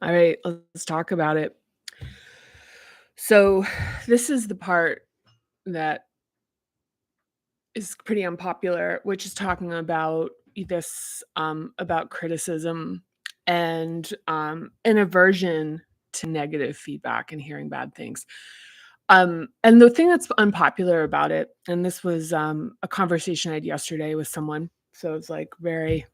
All right, let's talk about it. So, this is the part that is pretty unpopular, which is talking about about criticism and an aversion to negative feedback and hearing bad things. And the thing that's unpopular about it, and this was a conversation I had yesterday with someone, so it's like very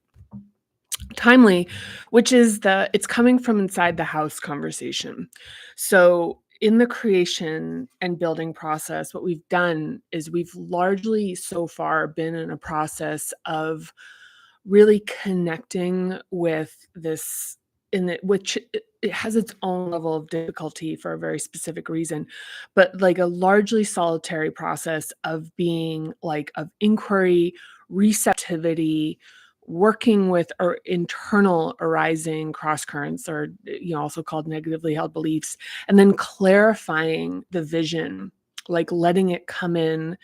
timely, which is it's coming from inside the house conversation. So, in the creation and building process, what we've done is we've largely so far been in a process of really connecting with this in it, which it has its own level of difficulty for a very specific reason, but like a largely solitary process of being like of inquiry, receptivity, working with our internal arising cross currents, or also called negatively held beliefs, and then clarifying the vision, like letting it come in,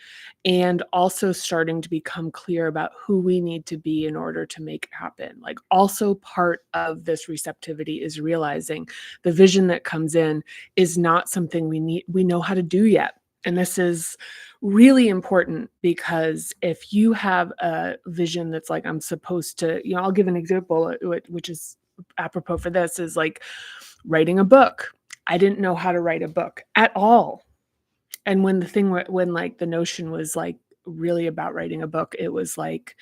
and also starting to become clear about who we need to be in order to make it happen. Like, also part of this receptivity is realizing the vision that comes in is not something we know how to do yet. And this is really important, because if you have a vision that's like, I'm supposed to, I'll give an example, which is apropos for this, is like writing a book. I didn't know how to write a book at all. And when like the notion was like really about writing a book, it was like,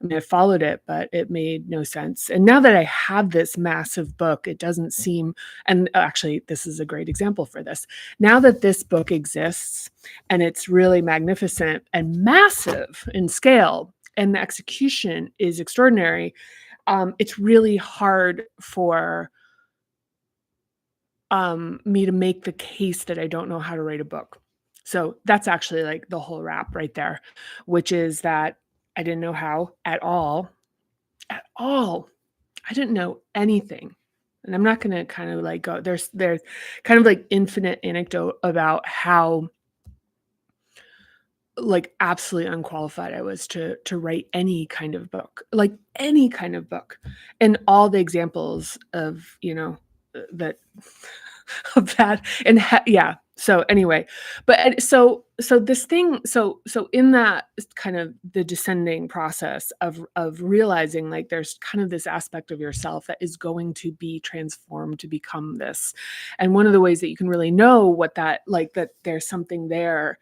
I mean, I followed it, but it made no sense. And now that I have this massive book, it doesn't seem, and actually, this is a great example for this. Now that this book exists and it's really magnificent and massive in scale, and the execution is extraordinary, it's really hard for me to make the case that I don't know how to write a book. So that's actually like the whole wrap right there, which is that I didn't know how at all, at all. I didn't know anything. And I'm not going to kind of like go, there's kind of like infinite anecdote about how like absolutely unqualified I was to write any kind of book, like any kind of book. And all the examples of, that of that. And yeah. So anyway, but so this thing, so in that kind of the descending process of realizing like there's kind of this aspect of yourself that is going to be transformed to become this. And one of the ways that you can really know what that, like, that there's something there,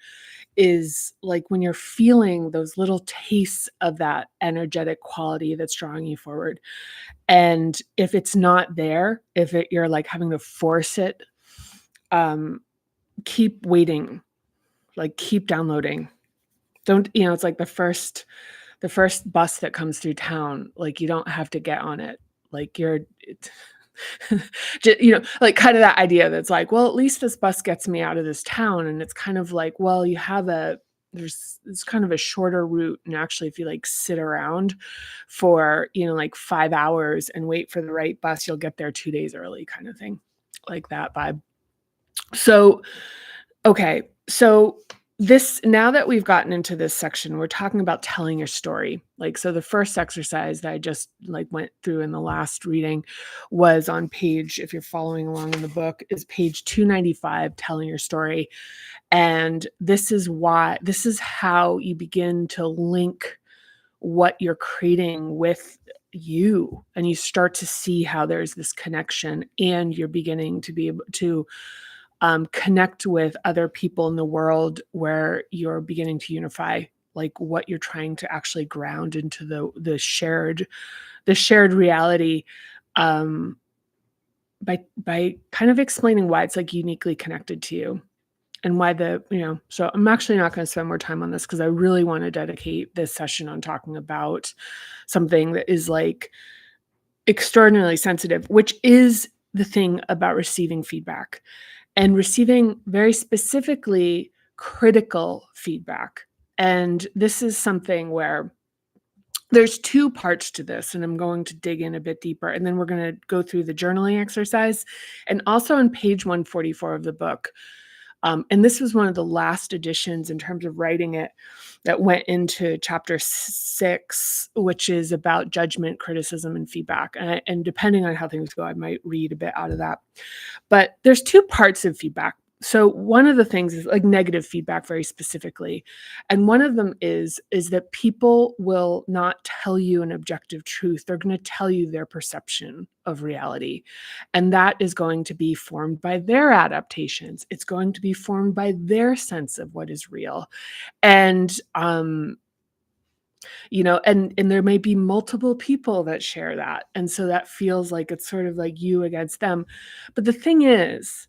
is like when you're feeling those little tastes of that energetic quality that's drawing you forward. And if it's not there, you're like having to force it, um, keep waiting, like keep downloading. Don't, it's like the first bus that comes through town, like you don't have to get on it. Like like kind of that idea that's like, well, at least this bus gets me out of this town. And it's kind of like, well, it's kind of a shorter route. And actually, if you like sit around for, like 5 hours and wait for the right bus, you'll get there 2 days early, kind of thing, like that vibe. So, okay. So now that we've gotten into this section, we're talking about telling your story. Like, so the first exercise that I just like went through in the last reading was on page, if you're following along in the book, is page 295, telling your story. And this is how you begin to link what you're creating with you, and you start to see how there's this connection, and you're beginning to be able to connect with other people in the world, where you're beginning to unify like what you're trying to actually ground into the shared reality, um, by kind of explaining why it's like uniquely connected to you, and why so I'm actually not going to spend more time on this, because I really want to dedicate this session on talking about something that is like extraordinarily sensitive, which is the thing about receiving feedback, and receiving very specifically critical feedback. And this is something where there's two parts to this, and I'm going to dig in a bit deeper, and then we're going to go through the journaling exercise. And also on page 144 of the book, And this was one of the last editions in terms of writing it that went into chapter 6, which is about judgment, criticism, and feedback. And depending on how things go, I might read a bit out of that. But there's 2 parts of feedback. So one of the things is like negative feedback very specifically. And one of them is that people will not tell you an objective truth. They're going to tell you their perception of reality. And that is going to be formed by their adaptations. It's going to be formed by their sense of what is real. And and there may be multiple people that share that. And so that feels like it's sort of like you against them. But the thing is,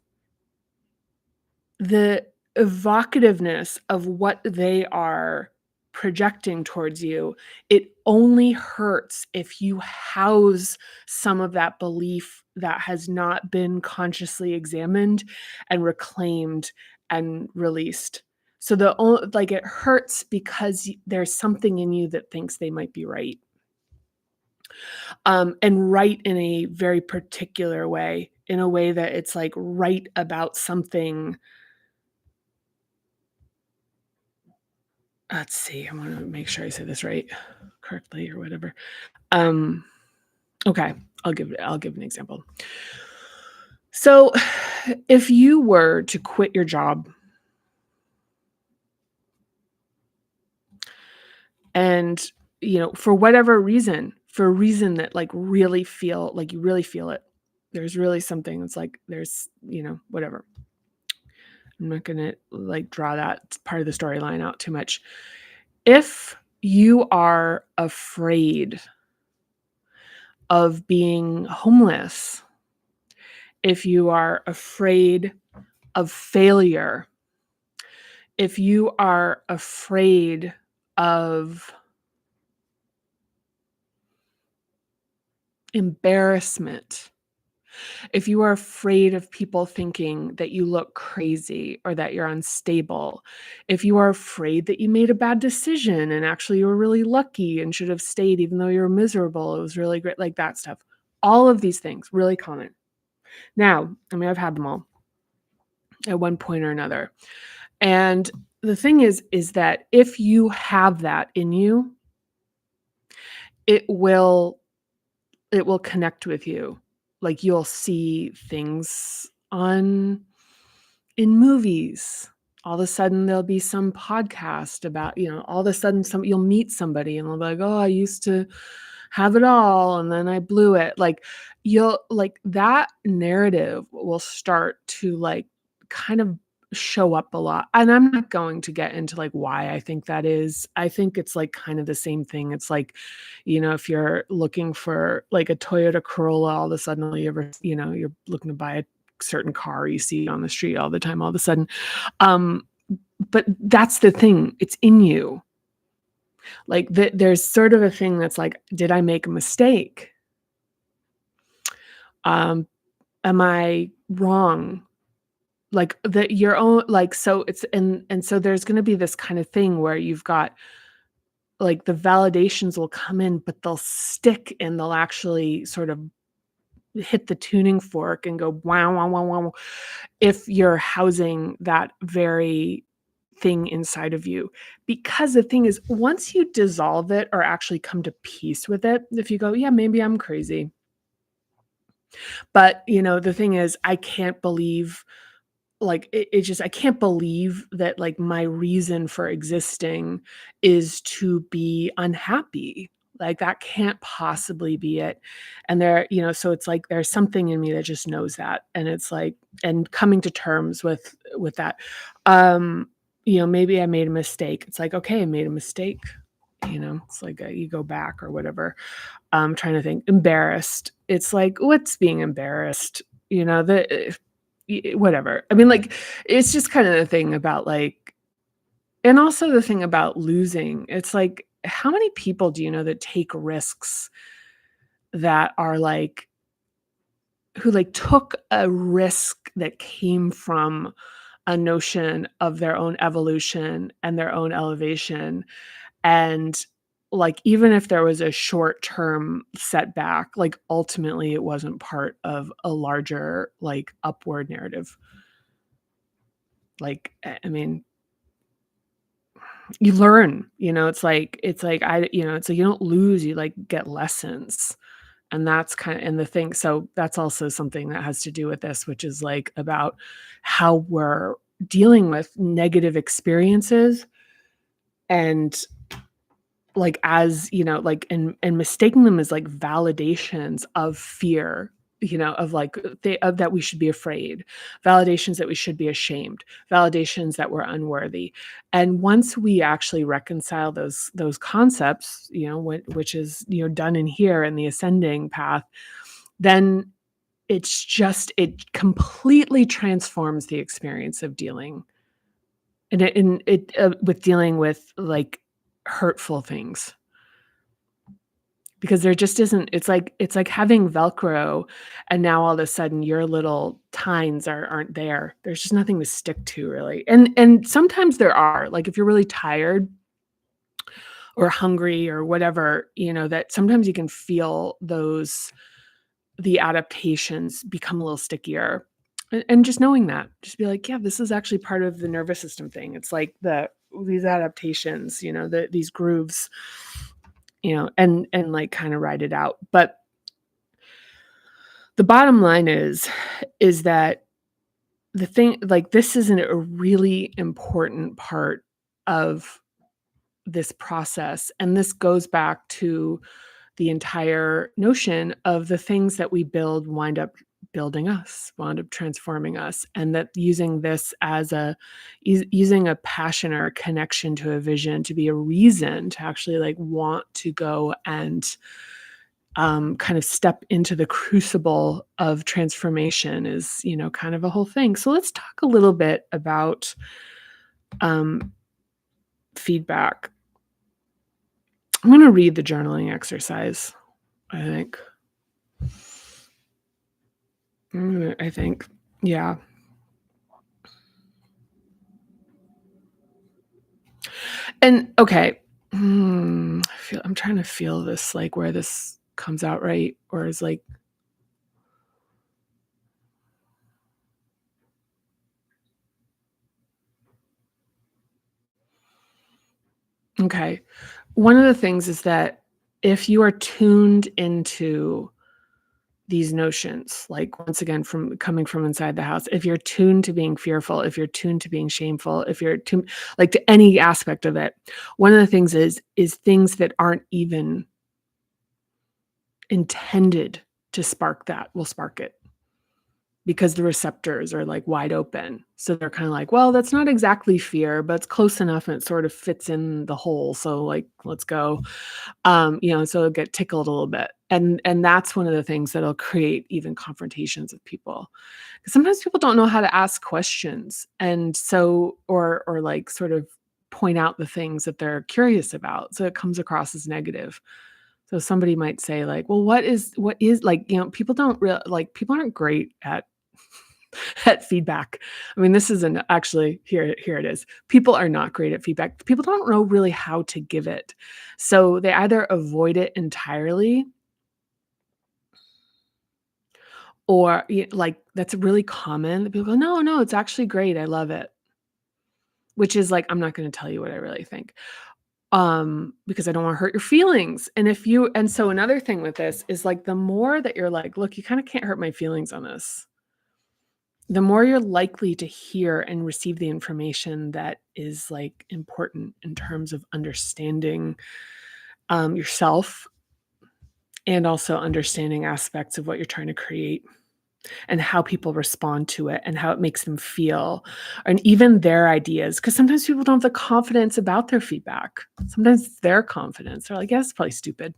the evocativeness of what they are projecting towards you, it only hurts if you house some of that belief that has not been consciously examined and reclaimed and released. So like it hurts because there's something in you that thinks they might be right. And right in a very particular way, in a way that it's like right about something. Let's see, I wanna make sure I say this right correctly or whatever. Um, okay, I'll give an example. So, if you were to quit your job and, for whatever reason, for a reason that, like, really feel like you really feel it, there's really something that's like there's, whatever. I'm not gonna, like, draw that part of the storyline out too much. If you are afraid of being homeless, if you are afraid of failure, if you are afraid of embarrassment, if you are afraid of people thinking that you look crazy or that you're unstable, if you are afraid that you made a bad decision and actually you were really lucky and should have stayed even though you were miserable, it was really great, like that stuff. All of these things, really common. Now, I mean, I've had them all at one point or another. And the thing is that if you have that in you, it will it will connect with you. Like you'll see things on in movies. All of a sudden there'll be some podcast about, all of a sudden you'll meet somebody and they'll be like, "Oh, I used to have it all and then I blew it." Like you'll like that narrative will start to like kind of show up a lot. And I'm not going to get into like why I think that is. I think it's like kind of the same thing. It's like, if you're looking for like a Toyota Corolla, all of a sudden you're looking to buy a certain car you see on the street all the time, all of a sudden. Um, but that's the thing. It's in you. Like there's sort of a thing that's like, did I make a mistake? Um, am I wrong? Like that your own like so it's and so there's gonna be this kind of thing where you've got like the validations will come in, but they'll stick and they'll actually sort of hit the tuning fork and go wow wow wow wow if you're housing that very thing inside of you. Because the thing is, once you dissolve it or actually come to peace with it, if you go, yeah, maybe I'm crazy. But, the thing is, I can't believe like it just I can't believe that like my reason for existing is to be unhappy. Like that can't possibly be it. And so it's like there's something in me that just knows that. And it's like and coming to terms with that. Maybe I made a mistake. It's like, okay, I made a mistake. It's like you go back or whatever. I'm trying to think. Embarrassed. It's like, what's being embarrassed? Whatever. I mean, like, it's just kind of the thing about like, and also the thing about losing. It's like, how many people do you know that take risks that are like, who like took a risk that came from a notion of their own evolution and their own elevation. And like, even if there was a short-term setback, like ultimately it wasn't part of a larger, like upward narrative. Like, I mean, you learn, it's like you don't lose, you like get lessons. And that's kind of and the thing so that's also something that has to do with this, which is like about how we're dealing with negative experiences and like as like and mistaking them as like validations of fear, of like of that we should be afraid, validations that we should be ashamed, validations that we're unworthy. And once we actually reconcile those concepts, which is done in here in the ascending path, then it completely transforms the experience of dealing with dealing with like hurtful things, because there just isn't it's like having Velcro, and now all of a sudden your little tines aren't there. There's just nothing to stick to really. And sometimes there are, like if you're really tired or hungry or whatever, that sometimes you can feel the adaptations become a little stickier. And just knowing that, just be like, yeah, this is actually part of the nervous system thing. It's like these adaptations, these grooves, and like kind of ride it out. But the bottom line is that the thing, like, this isn't a really important part of this process. And this goes back to the entire notion of the things that we build wind up building us, wound up transforming us. And that using this as using a passion or a connection to a vision to be a reason to actually like want to go and kind of step into the crucible of transformation is, kind of a whole thing. So let's talk a little bit about um, feedback. I'm going to read the journaling exercise, I think. Yeah. And okay, I'm trying to feel this, like where this comes out right, or is like, okay. One of the things is that if you are tuned into these notions, like once again, from coming from inside the house, if you're tuned to being fearful, if you're tuned to being shameful, if you're tuned like to any aspect of it, one of the things is things that aren't even intended to spark that will spark it, because the receptors are like wide open. So they're kind of like, well, that's not exactly fear, but it's close enough and it sort of fits in the hole. So like, let's go. So it'll get tickled a little bit. And that's one of the things that'll create even confrontations with people. 'Cause sometimes people don't know how to ask questions. And so, or like sort of point out the things that they're curious about. So it comes across as negative. So somebody might say like, well, what is like, people don't real like people aren't great at at feedback. I mean, this isn't actually here it is. People are not great at feedback. People don't know really how to give it. So they either avoid it entirely, or like that's really common. People go, "No, no, it's actually great. I love it." Which is like, I'm not going to tell you what I really think. Because I don't want to hurt your feelings. And so another thing with this is like the more that you're like, "Look, you kind of can't hurt my feelings on this," the more you're likely to hear and receive the information that is like important in terms of understanding yourself, and also understanding aspects of what you're trying to create, and how people respond to it and how it makes them feel, and even their ideas. Because sometimes people don't have the confidence about their feedback. Sometimes it's their confidence. They're like, yeah, it's probably stupid.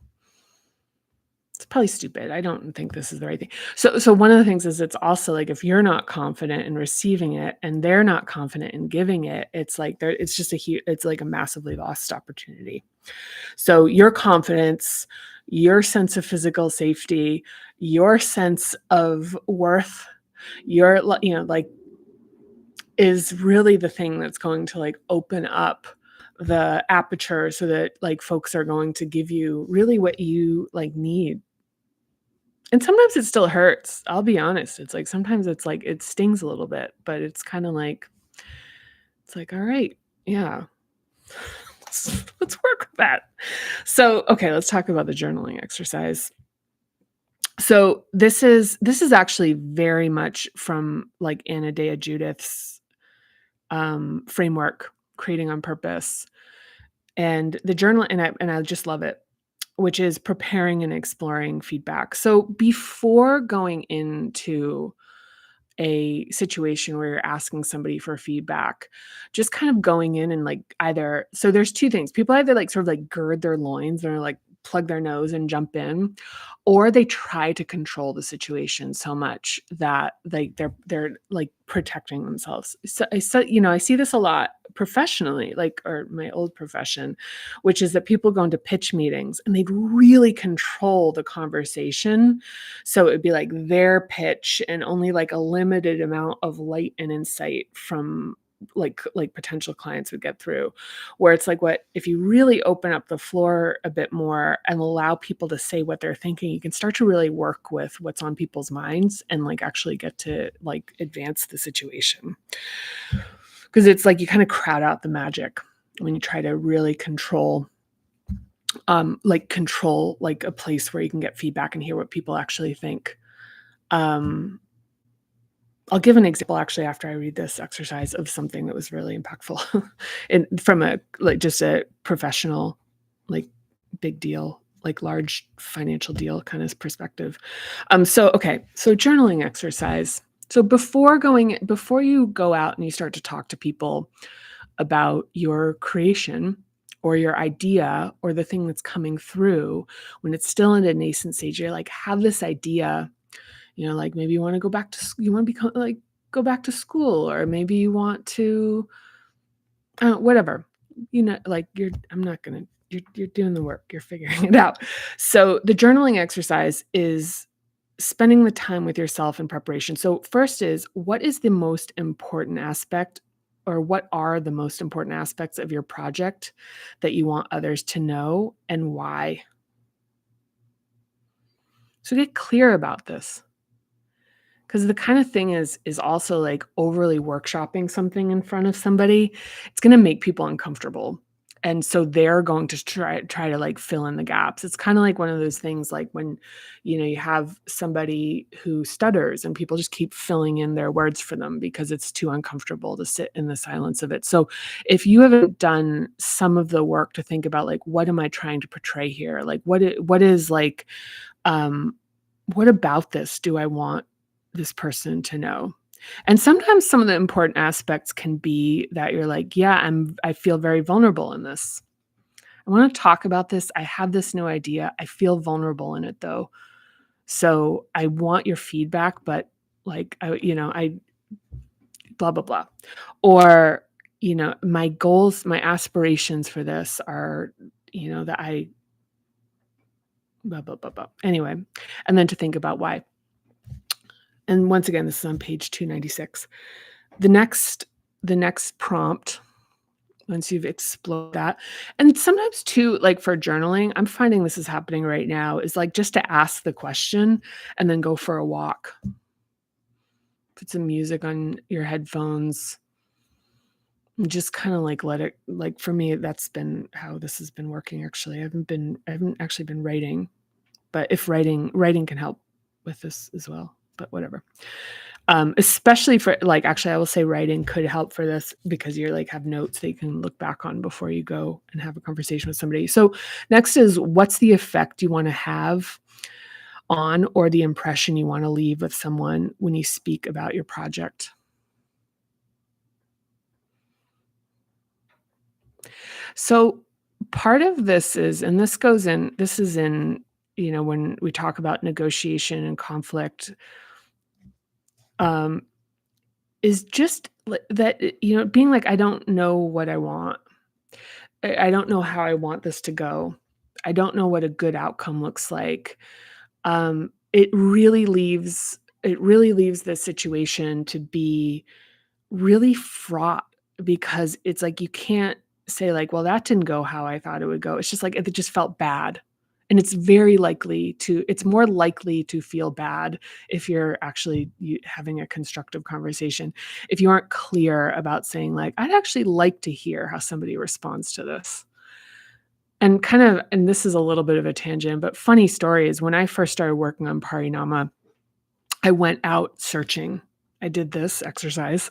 It's probably stupid. I don't think this is the right thing. So one of the things is, it's also like if you're not confident in receiving it and they're not confident in giving it, it's like it's just it's like a massively lost opportunity. So your confidence, your sense of physical safety, your sense of worth, your like is really the thing that's going to like open up the aperture so that like folks are going to give you really what you like need. And sometimes it still hurts. I'll be honest. It's like sometimes it's like it stings a little bit, but it's kind of like It's like, all right, yeah, let's work with that. So, okay, let's talk about the journaling exercise. So this is actually very much from like Anna Dea Judith's framework, creating on purpose, and the journal, and I just love it, which is preparing and exploring feedback. So before going into a situation where you're asking somebody for feedback, just kind of going in and like either, so there's two things. People either like sort of like gird their loins or like plug their nose and jump in, or they try to control the situation so much that they're like protecting themselves. So I see this a lot professionally, like, or my old profession, which is that people go into pitch meetings and they'd really control the conversation, so it'd be like their pitch and only like a limited amount of light and insight from like potential clients would get through. Where it's like, what if you really open up the floor a bit more and allow people to say what they're thinking, you can start to really work with what's on people's minds and like actually get to like advance the situation. Because it's like you kind of crowd out the magic when you try to really control like a place where you can get feedback and hear what people actually think. Um, I'll give an example actually after I read this exercise of something that was really impactful and from a like just a professional, like big deal, like large financial deal kind of perspective. So okay, so journaling exercise. So before you go out and you start to talk to people about your creation or your idea or the thing that's coming through, when it's still in a nascent stage, you're like, have this idea, like maybe you want to go back to, you want to become like, go back to school, or maybe you want to, whatever, like I'm not going to, you're doing the work, you're figuring it out. So the journaling exercise is spending the time with yourself in preparation. So first is, what is the most important aspect, or what are the most important aspects of your project that you want others to know, and why? So get clear about this. Because the kind of thing is also like overly workshopping something in front of somebody, it's gonna make people uncomfortable. And so they're going to try to like fill in the gaps. It's kind of like one of those things like when, you have somebody who stutters and people just keep filling in their words for them because it's too uncomfortable to sit in the silence of it. So if you haven't done some of the work to think about like, what am I trying to portray here? Like what is like, um, what about this do I want this person to know? And sometimes some of the important aspects can be that you're like, yeah, I feel very vulnerable in this. I want to talk about this. I have this new idea. I feel vulnerable in it though. So I want your feedback, but like I blah blah blah. Or, my goals, my aspirations for this are, that I blah blah blah blah. Anyway, and then to think about why. And once again, this is on page 296. The next prompt, once you've explored that, and sometimes too, like for journaling, I'm finding this is happening right now, is like just to ask the question and then go for a walk. Put some music on your headphones and just kind of like let it, like for me, that's been how this has been working actually. I haven't actually been writing, but if writing can help with this as well, but whatever. Especially for like, actually, I will say writing could help for this because you're like have notes that you can look back on before you go and have a conversation with somebody. So next is, what's the effect you want to have on, or the impression you want to leave with someone when you speak about your project? So part of this is, and this is in, when we talk about negotiation and conflict, um, is just that, being like, I don't know what I want. I don't know how I want this to go. I don't know what a good outcome looks like. It really leaves the situation to be really fraught, because it's like you can't say like, well, that didn't go how I thought it would go. It's just like it just felt bad. And it's more likely to feel bad if you're actually having a constructive conversation, if you aren't clear about saying like, I'd actually like to hear how somebody responds to this. And this is a little bit of a tangent, but funny story is when I first started working on Parinama, I went out searching. I did this exercise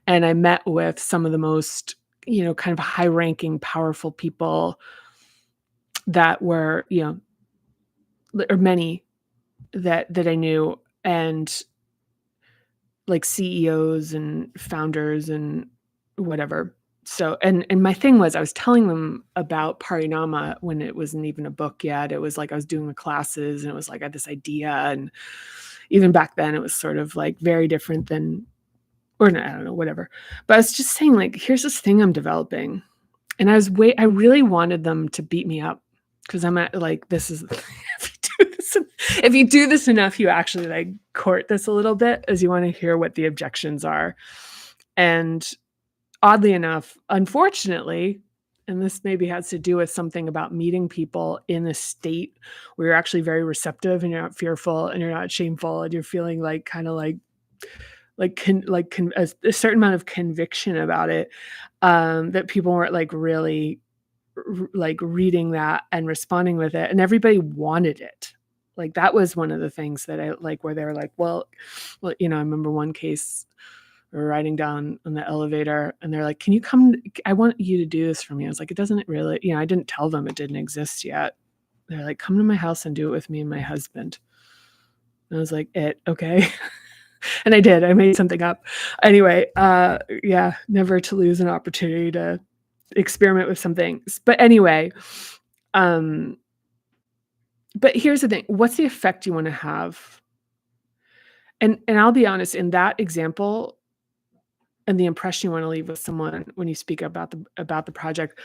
and I met with some of the most, kind of high ranking, powerful people that were, or many that I knew, and like CEOs and founders and whatever. So and my thing was I was telling them about Parinama when it wasn't even a book yet. It was like I was doing the classes and it was like I had this idea, and even back then it was sort of like very different than, or no, I don't know, whatever. But I was just saying like, here's this thing I'm developing. And I really wanted them to beat me up because I'm at like, this is if you do this enough, you actually like court this a little bit as you want to hear what the objections are. And oddly enough, unfortunately, and this maybe has to do with something about meeting people in a state where you're actually very receptive and you're not fearful and you're not shameful and you're feeling like kind of a certain amount of conviction about it, that people weren't like really like reading that and responding with it, and everybody wanted it. Like that was one of the things that I like, where they were like, well, I remember one case, we were riding down on the elevator and they're like, can you come, I want you to do this for me. I was like, it doesn't really, I didn't tell them it didn't exist yet. They're like, come to my house and do it with me and my husband. And I was like, okay. And I did. I made something up. Anyway, yeah, never to lose an opportunity to experiment with some things. But anyway, but here's the thing. What's the effect you wanna have? And I'll be honest, in that example and the impression you wanna leave with someone when you speak about the project,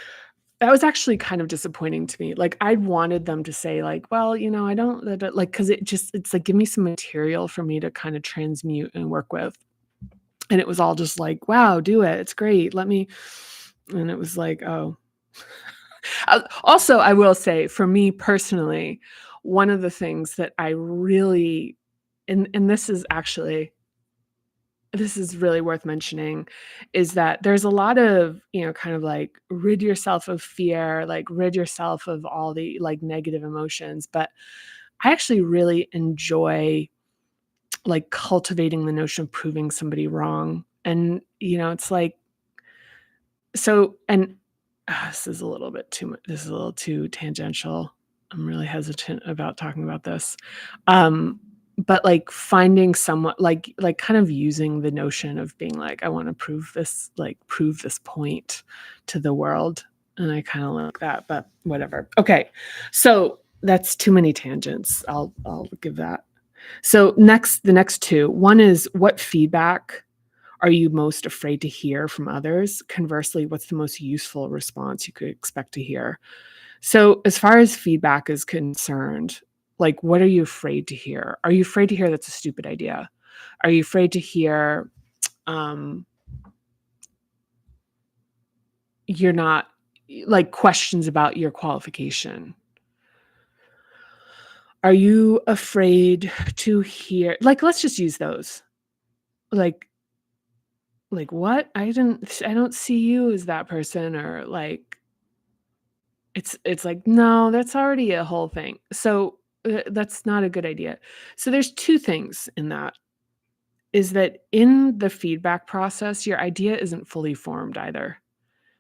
that was actually kind of disappointing to me. Like, I wanted them to say like, "Well, I don't," like, 'cause it's like, "Give me some material for me to kinda transmute and work with." And it was all just like, "Wow, do it. It's great. Let me," and it was like, "Oh." Also, I will say, for me personally, one of the things that I really, and this is really worth mentioning, is that there's a lot of, kind of like rid yourself of fear, like rid yourself of all the like negative emotions, but I actually really enjoy like cultivating the notion of proving somebody wrong. And, it's like, so, and this is a little bit too much. This is a little too tangential. I'm really hesitant about talking about this. Um, but like finding someone like kind of using the notion of being like, I want to prove this point to the world. And I kind of like that, but whatever. Okay. So that's too many tangents. I'll give that. So the next two. One is, what feedback are you most afraid to hear from others? Conversely, what's the most useful response you could expect to hear? So, as far as feedback is concerned, like, what are you afraid to hear? Are you afraid to hear that's a stupid idea? Are you afraid to hear, um, you're not, like, questions about your qualification? Are you afraid to hear, like, let's just use those. Like, what? I don't see you as that person, or like, it's like, no, that's already a whole thing. So, that's not a good idea. So there's 2 things in that, is that in the feedback process, your idea isn't fully formed either.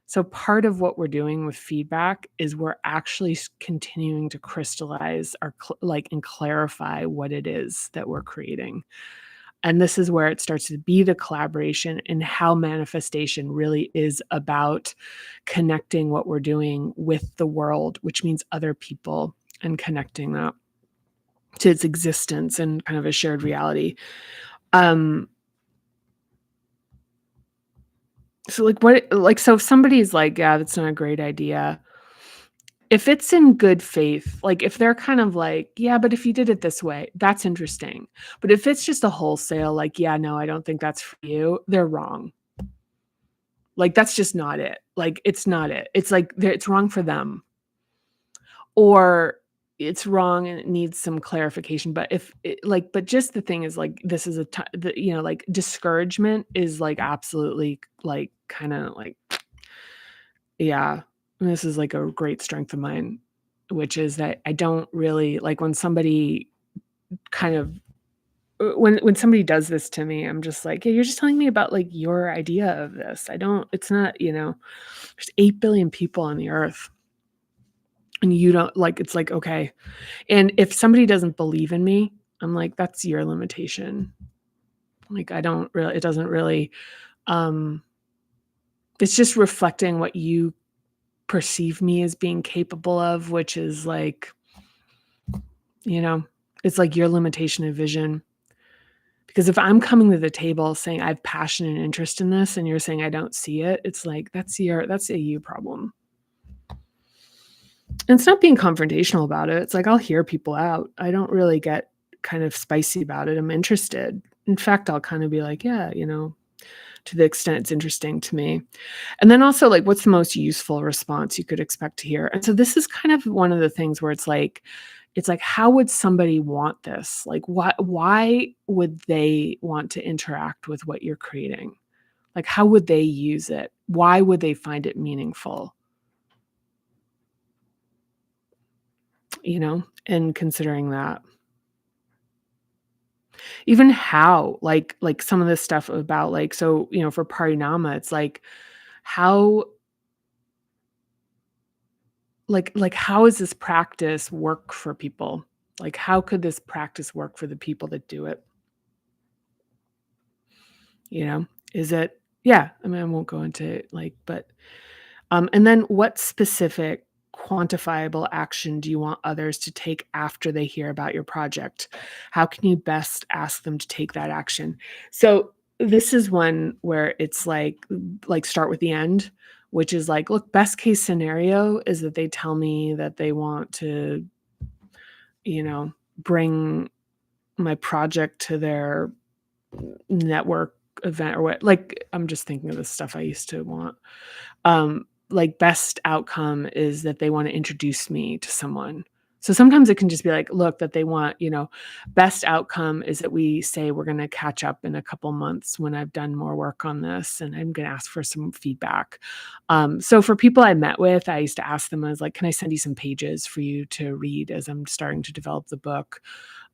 So part of what we're doing with feedback is we're actually continuing to crystallize and clarify what it is that we're creating. And this is where it starts to be the collaboration, and how manifestation really is about connecting what we're doing with the world, which means other people, and connecting that to its existence and kind of a shared reality. Um, so if somebody's like, yeah, that's not a great idea. If it's in good faith, like if they're kind of like, yeah, but if you did it this way, that's interesting. But if it's just a wholesale, like, yeah, no, I don't think that's for you, they're wrong. Like, that's just not it. Like, it's not it. It's like, it's wrong for them. Or it's wrong and it needs some clarification, but if it like but just the thing is, like, this is a ti the like, discouragement is, like, absolutely, like, kinda, like yeah, and this is, like, a great strength of mine, which is that I don't really like, when somebody kind of when somebody does this to me, I'm just like, "Yeah, you're just telling me about, like, your idea of this. I don't it's not, there's 8 billion people on the earth, and you don't" like, it's like, "Okay." And if somebody doesn't believe in me, I'm like, "That's your limitation." Like, I don't really it doesn't really, um it's just reflecting what you perceive me as being capable of, which is like, you know, it's like your limitation of vision. Because if I'm coming to the table saying I have passion and interest in this and you're saying I don't see it, it's like that's a you problem. And it's not being confrontational about it. It's like I'll hear people out. I don't really get kind of spicy about it. I'm interested. In fact, I'll kind of be like, yeah, to the extent it's interesting to me. And then also, like, what's the most useful response you could expect to hear? And so this is kind of one of the things where it's like, how would somebody want this? Like, why would they want to interact with what you're creating? Like, how would they use it? Why would they find it meaningful? And considering that. Even how, like some of this stuff about, like, so, for Parinama, it's like, how how does this practice work for people? Like, how could this practice work for the people that do it? You know? Is it yeah, I mean, I won't go into, like, but, and then what specific quantifiable action do you want others to take after they hear about your project? How can you best ask them to take that action? So, this is one where it's like, start with the end, which is like, look, best case scenario is that they tell me that they want to, you know, bring my project to their network event or what, like, I'm just thinking of the stuff I used to want. Like, best outcome is that they wanna introduce me to someone. So sometimes it can just be like, look, that they want, best outcome is that we say we're gonna catch up in a couple months when I've done more work on this, and I'm gonna ask for some feedback. So for people I met with, I used to ask them, I was like, "Can I send you some pages for you to read as I'm starting to develop the book?"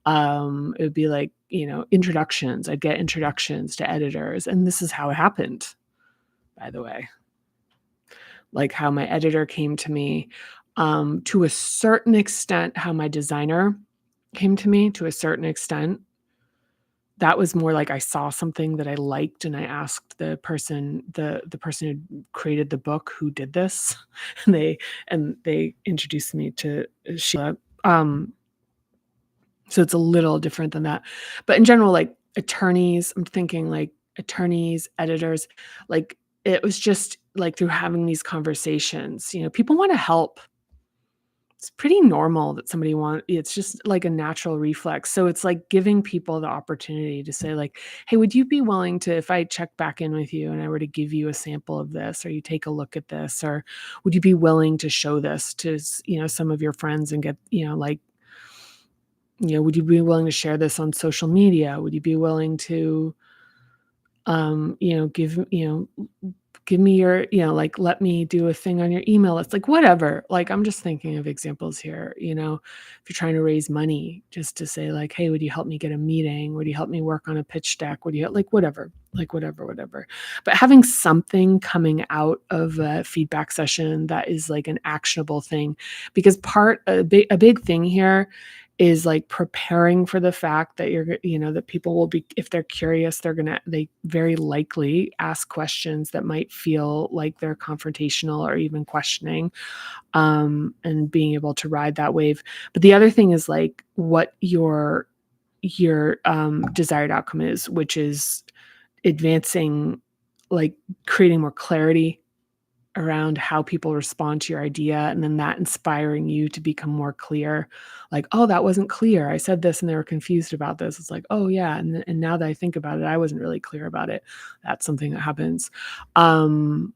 It would be like, introductions. I'd get introductions to editors, and this is how it happened, by the way. Like, how my editor came to me, to a certain extent, how my designer came to me, to a certain extent. That was more like I saw something that I liked, and I asked the person who created the book who did this, and they introduced me to Sheila. So it's a little different than that. But in general, like, attorneys, I'm thinking, like, attorneys, editors, like, it was just, like, through having these conversations, people wanna help. It's pretty normal that it's just like a natural reflex. So it's like giving people the opportunity to say, like, "Hey, would you be willing to, if I check back in with you and I were to give you a sample of this, or you take a look at this, or would you be willing to show this to some of your friends and get, like, would you be willing to share this on social media? Would you be willing to, give me your, like, let me do a thing on your email list," like, whatever. Like, I'm just thinking of examples here, if you're trying to raise money, just to say, like, "Hey, would you help me get a meeting? Would you help me work on a pitch deck? Would you," like, whatever, like, whatever, whatever. But having something coming out of a feedback session that is like an actionable thing, because a big thing here is, like, preparing for the fact that that people will be, if they're curious, they very likely ask questions that might feel like they're confrontational or even questioning, and being able to ride that wave. But the other thing is, like, what your desired outcome is, which is advancing, like, creating more clarity around how people respond to your idea, and then that inspiring you to become more clear. Like, "Oh, that wasn't clear. I said this and they were confused about this." It's like, "Oh, yeah, and now that I think about it, I wasn't really clear about it." That's something that happens. Um,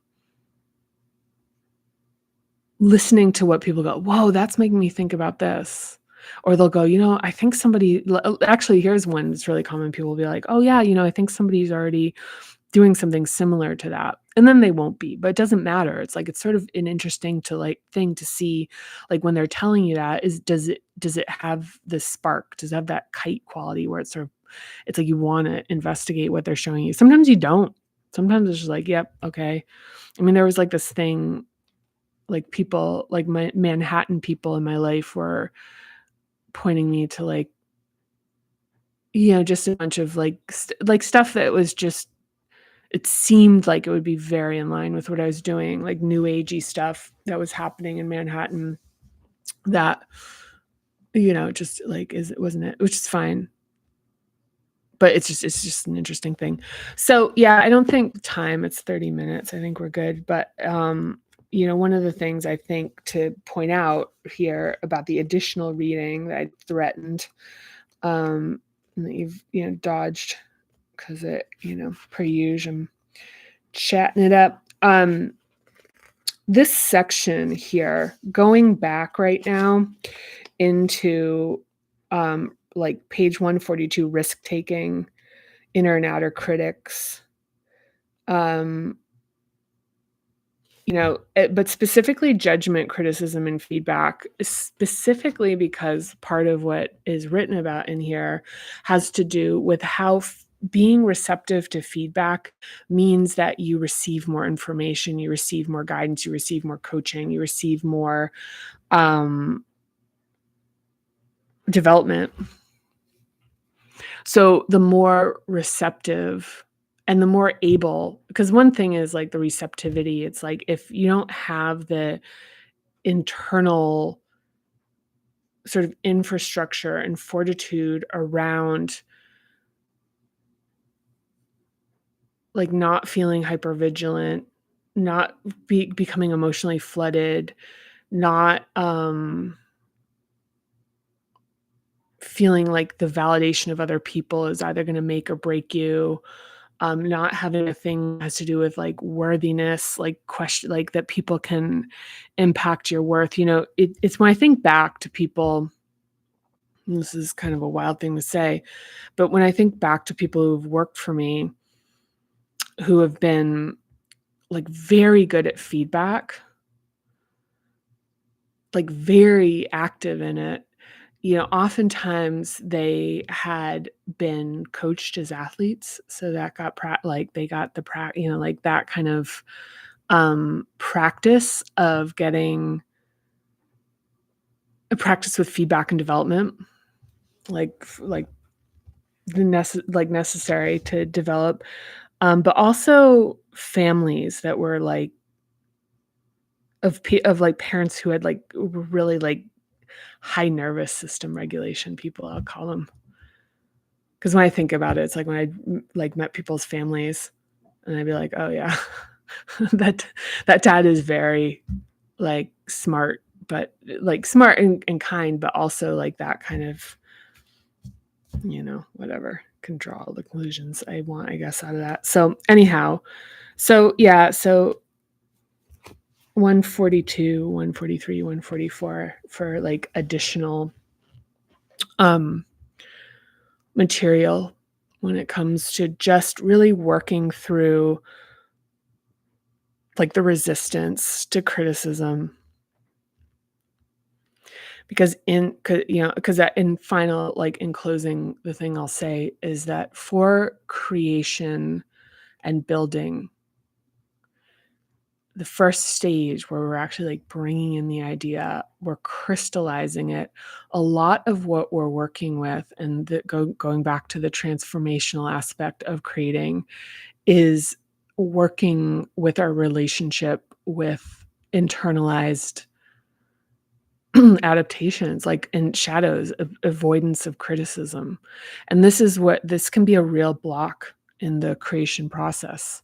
listening to what people go, "Whoa, that's making me think about this." Or they'll go, I think somebody" actually, here's one that's really common. People will be like, "Oh, yeah, I think somebody's already doing something similar to that." And then they won't be, but it doesn't matter. It's like it's sort of an interesting to like thing to see, like when they're telling you that is does it have this spark? Does it have that kite quality where it's like you wanna investigate what they're showing you. Sometimes you don't. Sometimes it's just like, "Yep, okay." I mean, there was like this thing, like people like my Manhattan people in my life were pointing me to like, just a bunch of like like stuff that was just it seemed like it would be very in line with what I was doing, like new agey stuff that was happening in Manhattan that, just like it wasn't it, which is fine. But it's just an interesting thing. So yeah, I don't think time, it's 30 minutes. I think we're good. But one of the things I think to point out here about the additional reading that I threatened, and that you've dodged because per usual, I'm chatting it up. This section here, going back right now into like page 142, risk taking, inner and outer critics. Um, but specifically judgment, criticism, and feedback, specifically because part of what is written about in here has to do with how being receptive to feedback means that you receive more information, you receive more guidance, you receive more coaching, you receive more development. So the more receptive and the more able, because one thing is like the receptivity, it's like if you don't have the internal sort of infrastructure and fortitude around like not feeling hypervigilant, not becoming emotionally flooded, not feeling like the validation of other people is either going to make or break you, not having a thing that has to do with like worthiness, like question, like that people can impact your worth. It's when I think back to people, and this is kind of a wild thing to say, but when I think back to people who've worked for me, who have been like very good at feedback, like very active in it, oftentimes they had been coached as athletes, so that got like they got the like that kind of practice of getting a practice with feedback and development, like necessary to develop, but also families that were like of like parents who had like really like high nervous system regulation people, I'll call them. Because when I think about it, it's like when I like met people's families, and I'd be like, "Oh yeah, that dad is very like smart, but like smart and kind, but also like that kind of, whatever, can draw all the conclusions I want, I guess, out of that." So anyhow, so yeah, so 142, 143, 144 for like additional material when it comes to just really working through like the resistance to criticism. Because in final, like in closing, the thing I'll say is that for creation and building, the first stage where we're actually like bringing in the idea, we're crystallizing it. A lot of what we're working with, and going back to the transformational aspect of creating, is working with our relationship with internalized adaptations, like in shadows, avoidance of criticism. And this can be a real block in the creation process.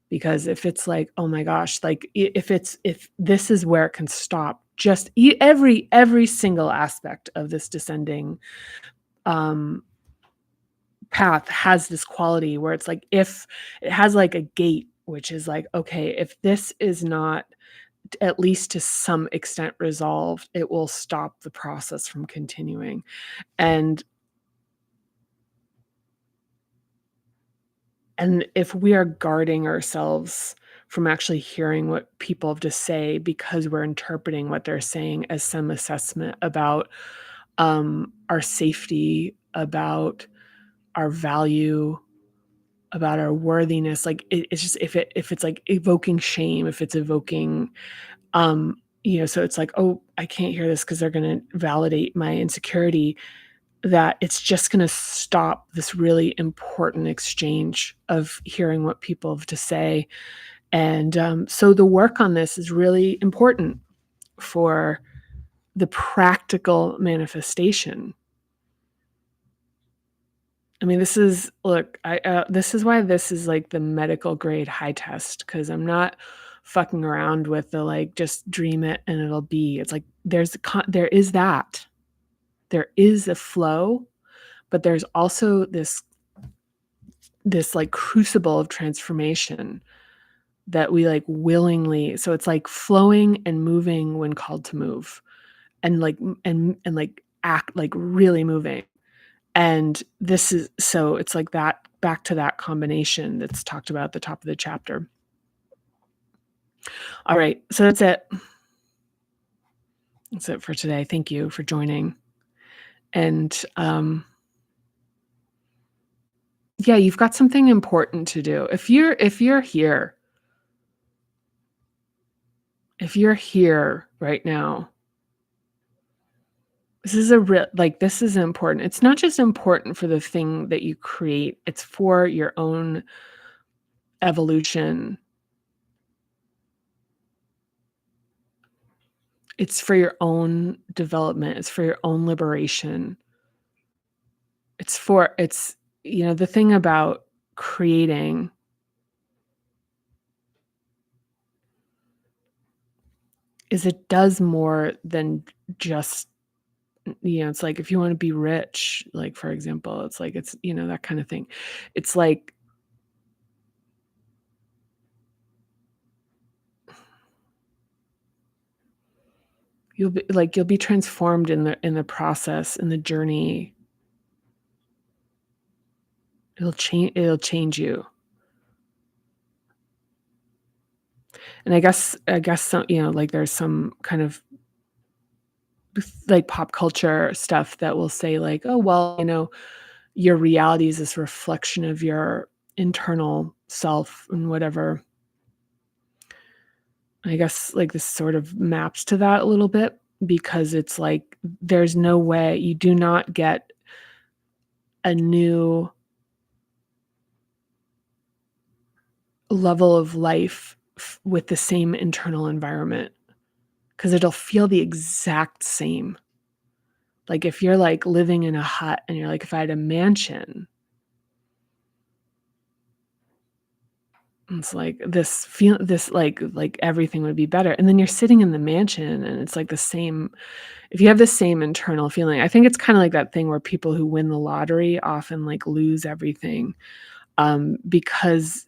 Because if it's like, oh my gosh, like if this is where it can stop, just every single aspect of this descending path has this quality where it's like, if it has like a gate, which is like, okay, if this is not at least to some extent resolved, it will stop the process from continuing. And if we are guarding ourselves from actually hearing what people have to say because we're interpreting what they're saying as some assessment about, our safety, about our value, about our worthiness, like, it's just if it's, like, evoking shame, if it's evoking, so it's like, "Oh, I can't hear this because 'cause they're gonna validate my insecurity," that it's just gonna stop this really important exchange of hearing what people have to say, and, so the work on this is really important for the practical manifestation. I mean, this is why this is, like, the medical grade high test, because 'cause I'm not fucking around with the, like, just dream it and it'll be. It's like, there is that. There is a flow, but there's also this, like, crucible of transformation that we, like, willingly, so it's like flowing and moving when called to move, and, like, like, act like, really moving. And this is so it's like that, back to that combination that's talked about at the top of the chapter. All right, so that's it. That's it for today. Thank you for joining. And, yeah, you've got something important to do. If you're here right now, this is this is important. It's not just important for the thing that you create, it's for your own evolution. It's for your own development, it's for your own liberation. It's the thing about creating is it does more than just, it's like if you wanna be rich, like, for example, it's like that kind of thing. It's like you'll be transformed in the process, in the journey. It'll change you. And I guess some, like, there's some kind of like pop culture stuff that will say like, "Oh, well, your reality is this reflection of your internal self," and whatever. I guess, like, this sort of maps to that a little bit, because it's like there's no way you do not get a new level of life with the same internal environment, because 'cause it'll feel the exact same. Like, if you're, like, living in a hut and you're like, "If I had a mansion," it's like like, everything would be better, and then you're sitting in the mansion, and it's, like, the same. If you have the same internal feeling, I think it's kinda like that thing where people who win the lottery often, like, lose everything, because,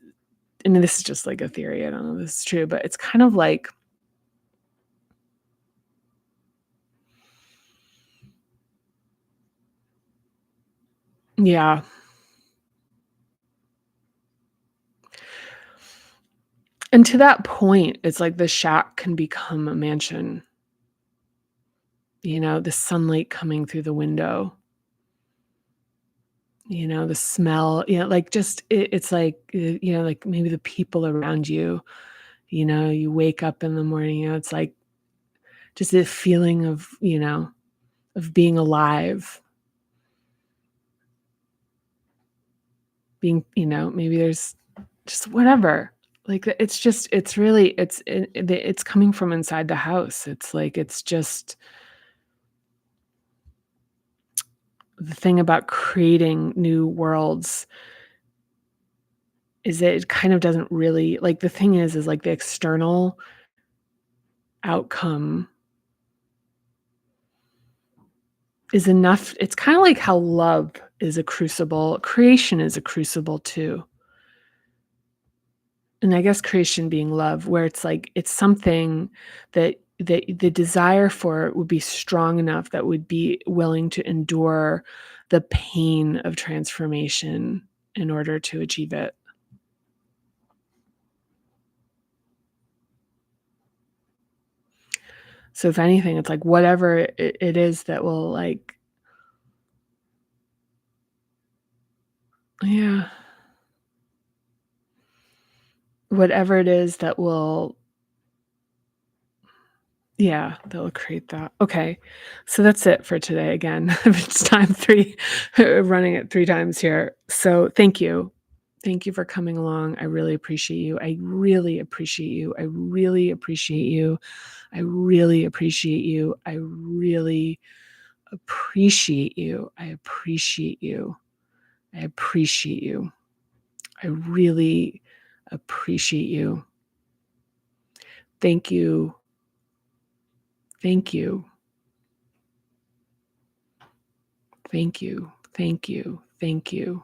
I mean, this is just, like, a theory, I don't know if this is true, but it's kind of like, yeah. And to that point, it's like the shack can become a mansion, the sunlight coming through the window, the smell, like, just it's like, like, maybe the people around you, you wake up in the morning, it's like just a feeling of being alive, maybe there's just whatever. Like, it's really, it's coming from inside the house. It's like, it's just the thing about creating new worlds is that it kind of doesn't really, like, the thing is like the external outcome is enough. It's kinda like how love is a crucible, creation is a crucible too. and I guess creation being love, where it's like it's something that the desire for it would be strong enough that would be willing to endure the pain of transformation in order to achieve it. So if anything, it's like whatever it is that will like, yeah, whatever it is that will, yeah, that will create that. Okay. So that's it for today again. It's time 3 running it 3 times here. So thank you. Thank you for coming along. I really appreciate you. I really appreciate you. I really appreciate you. I really appreciate you. I really appreciate you. I appreciate you. I appreciate you. I really appreciate you. Thank you. Thank you. Thank you. Thank you. Thank you.